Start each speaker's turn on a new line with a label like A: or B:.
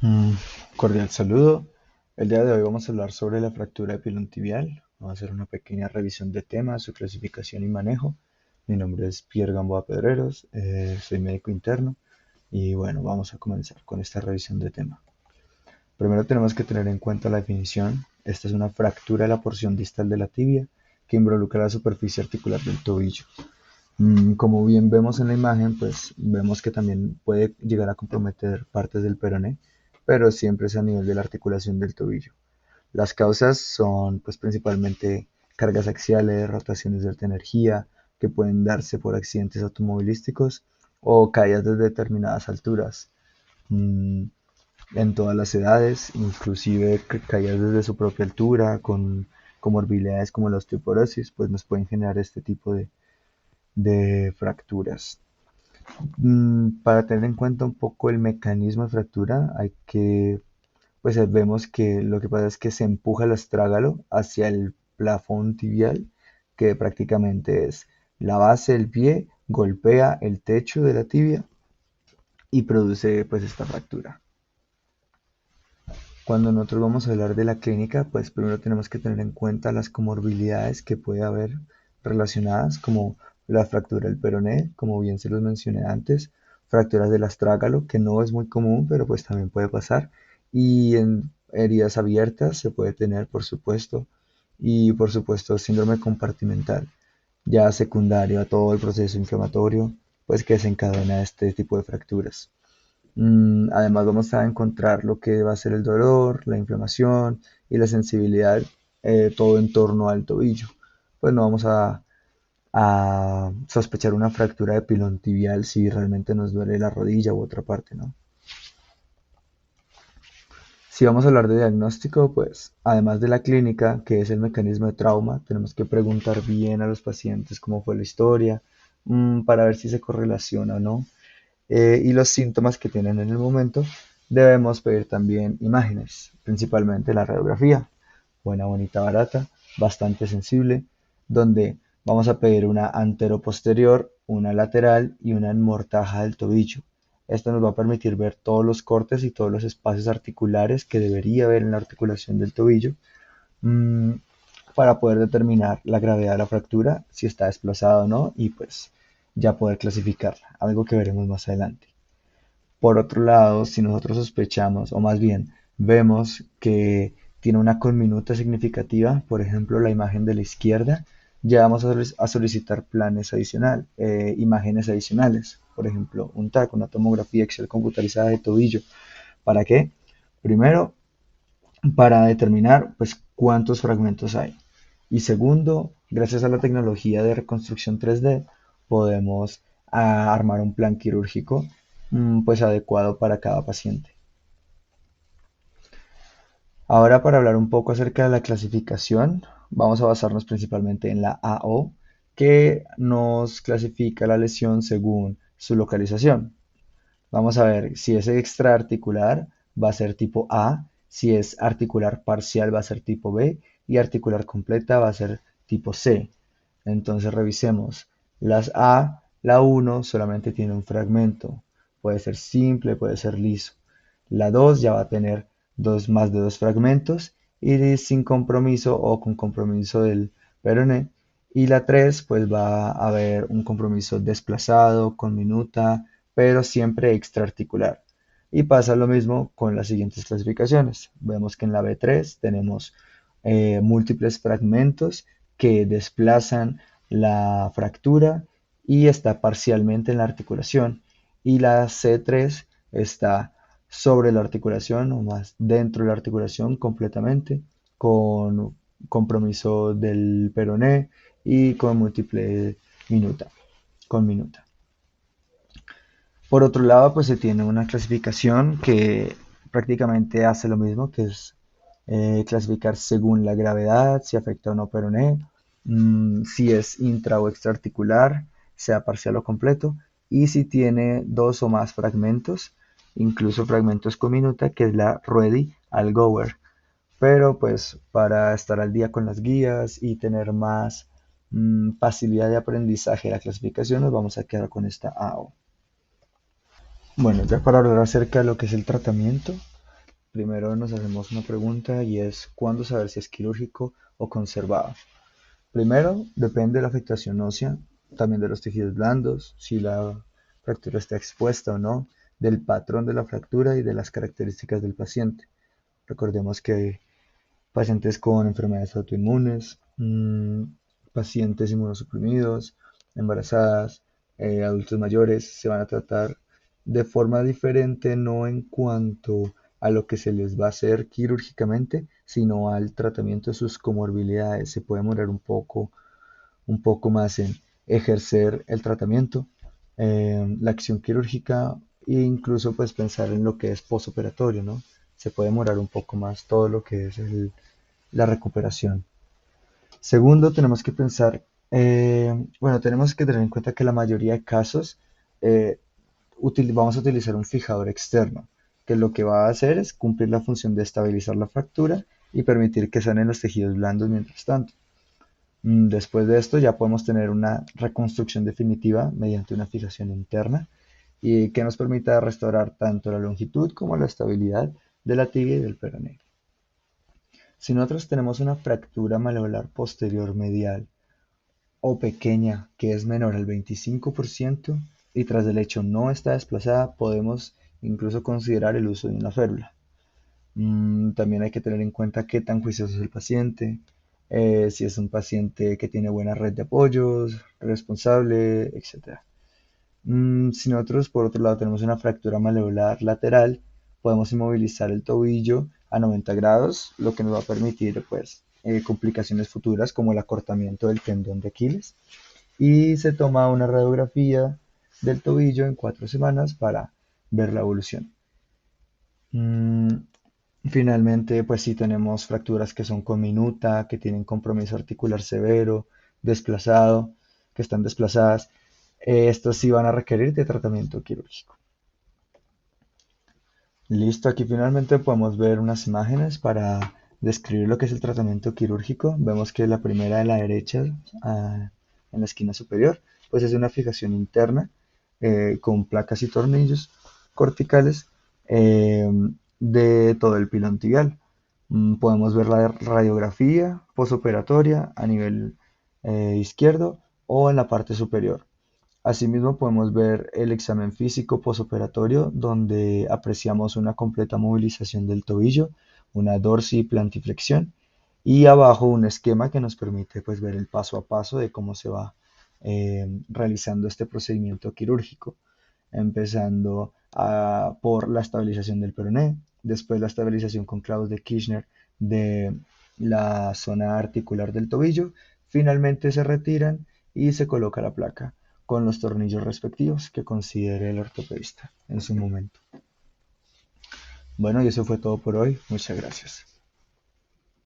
A: Mm, Cordial saludo. El día de hoy vamos a hablar sobre la fractura epilontibial. Vamos a hacer una pequeña revisión de temas, su clasificación y manejo. Mi nombre es Pierre Gamboa Pedreros, soy médico interno y bueno, vamos a comenzar con esta revisión de tema. Primero tenemos que tener en cuenta la definición. Esta es una fractura de la porción distal de la tibia que involucra la superficie articular del tobillo. Como bien vemos en la imagen, pues vemos que también puede llegar a comprometer partes del peroné, pero siempre es a nivel de la articulación del tobillo. Las causas son pues principalmente cargas axiales, rotaciones de alta energía, que pueden darse por accidentes automovilísticos o caídas desde determinadas alturas, mm, en todas las edades, inclusive caídas desde su propia altura, con comorbilidades como la osteoporosis, pues nos pueden generar este tipo de fracturas. Para tener en cuenta un poco el mecanismo de fractura, pues vemos que lo que pasa es que se empuja el astrágalo hacia el plafón tibial, que prácticamente es la base del pie, golpea el techo de la tibia y produce pues esta fractura. Cuando nosotros vamos a hablar de la clínica, pues primero tenemos que tener en cuenta las comorbilidades que puede haber relacionadas, como la fractura del peroné, como bien se los mencioné antes, fracturas del astrágalo, que no es muy común, pero pues también puede pasar, y en heridas abiertas se puede tener, por supuesto, y por supuesto síndrome compartimental, ya secundario a todo el proceso inflamatorio, pues que desencadena este tipo de fracturas. Además vamos a encontrar lo que va a ser el dolor, la inflamación y la sensibilidad, todo en torno al tobillo. Pues no vamos a sospechar una fractura de pilón tibial si realmente nos duele la rodilla u otra parte, ¿no? Si vamos a hablar de diagnóstico, pues además de la clínica, que es el mecanismo de trauma, tenemos que preguntar bien a los pacientes cómo fue la historia, para ver si se correlaciona o no, y los síntomas que tienen en el momento. Debemos pedir también imágenes, principalmente la radiografía, buena, bonita, barata, bastante sensible, donde vamos a pedir una anteroposterior, una lateral y una en mortaja del tobillo. Esto nos va a permitir ver todos los cortes y todos los espacios articulares que debería haber en la articulación del tobillo, mmm, para poder determinar la gravedad de la fractura, si está desplazada o no, y pues ya poder clasificarla, algo que veremos más adelante. Por otro lado, si nosotros sospechamos, o más bien vemos que tiene una conminuta significativa, por ejemplo la imagen de la izquierda, ya vamos a solicitar planes adicionales, imágenes adicionales, por ejemplo un TAC, una tomografía axial computarizada de tobillo. ¿Para qué? Primero, para determinar pues cuántos fragmentos hay. Y segundo, gracias a la tecnología de reconstrucción 3D, podemos armar un plan quirúrgico, pues adecuado para cada paciente. Ahora, para hablar un poco acerca de la clasificación, vamos a basarnos principalmente en la AO, que nos clasifica la lesión según su localización. Vamos a ver si es extraarticular, va a ser tipo A; si es articular parcial, va a ser tipo B; y articular completa va a ser tipo C. Entonces revisemos. Las A, la uno solamente tiene un fragmento. Puede ser simple, puede ser liso. La 2 ya va a tener más de dos fragmentos y sin compromiso o con compromiso del peroné. Y la 3 pues va a haber un compromiso desplazado, con minuta, pero siempre extraarticular. Y pasa lo mismo con las siguientes clasificaciones. Vemos que en la B3 tenemos múltiples fragmentos que desplazan la fractura y está parcialmente en la articulación. Y la C3 está sobre la articulación o más dentro de la articulación completamente, con compromiso del peroné y con múltiple minuta, con minuta. Por otro lado, pues se tiene una clasificación que prácticamente hace lo mismo, que es clasificar según la gravedad, si afecta o no peroné, si es intra o extraarticular, sea parcial o completo, y si tiene dos o más fragmentos, incluso fragmentos con minuta, que es la Ready al Gower. Pero pues para estar al día con las guías y tener más facilidad de aprendizaje de la clasificación, nos vamos a quedar con esta AO. Bueno, ya para hablar acerca de lo que es el tratamiento, primero nos hacemos una pregunta y es ¿cuándo saber si es quirúrgico o conservado? Primero, depende de la afectación ósea, también de los tejidos blandos, si la fractura está expuesta o no, del patrón de la fractura y de las características del paciente. Recordemos que pacientes con enfermedades autoinmunes, pacientes inmunosuprimidos, embarazadas, adultos mayores, se van a tratar de forma diferente, no en cuanto a lo que se les va a hacer quirúrgicamente, sino al tratamiento de sus comorbilidades. Se puede demorar un poco más en ejercer el tratamiento, la acción quirúrgica e incluso pues pensar en lo que es posoperatorio, ¿no? Se puede demorar un poco más todo lo que es la recuperación. Segundo, tenemos que pensar, bueno, tenemos que tener en cuenta que la mayoría de casos eh, vamos a utilizar un fijador externo, que lo que va a hacer es cumplir la función de estabilizar la fractura y permitir que sanen los tejidos blandos mientras tanto. Después de esto ya podemos tener una reconstrucción definitiva mediante una fijación interna y que nos permita restaurar tanto la longitud como la estabilidad de la tibia y del peroné. Si nosotros tenemos una fractura maleolar posterior medial o pequeña que es menor al 25% y tras el hecho no está desplazada, podemos incluso considerar el uso de una férula. También hay que tener en cuenta qué tan juicioso es el paciente, si es un paciente que tiene buena red de apoyos, responsable, etc. Si nosotros por otro lado tenemos una fractura maleolar lateral, podemos inmovilizar el tobillo a 90 grados, lo que nos va a permitir pues, complicaciones futuras como el acortamiento del tendón de Aquiles. Y se toma una radiografía del tobillo en 4 semanas para ver la evolución. Mm, Finalmente, pues sí tenemos fracturas que son con minuta, que tienen compromiso articular severo, desplazado, que están desplazadas. Estos sí van a requerir de tratamiento quirúrgico. Listo, aquí finalmente podemos ver unas imágenes para describir lo que es el tratamiento quirúrgico. Vemos que la primera de la derecha, en la esquina superior, pues es una fijación interna con placas y tornillos corticales eh, de todo el pilón tibial. Podemos ver la radiografía posoperatoria a nivel izquierdo o en la parte superior. Asimismo, podemos ver el examen físico posoperatorio, donde apreciamos una completa movilización del tobillo, una dorsiplantiflexión y abajo un esquema que nos permite pues, ver el paso a paso de cómo se va realizando este procedimiento quirúrgico, empezando por la estabilización del peroné, después la estabilización con clavos de Kirchner de la zona articular del tobillo, finalmente se retiran y se coloca la placa con los tornillos respectivos que considere el ortopedista en su momento. Bueno, y eso fue todo por hoy. Muchas gracias.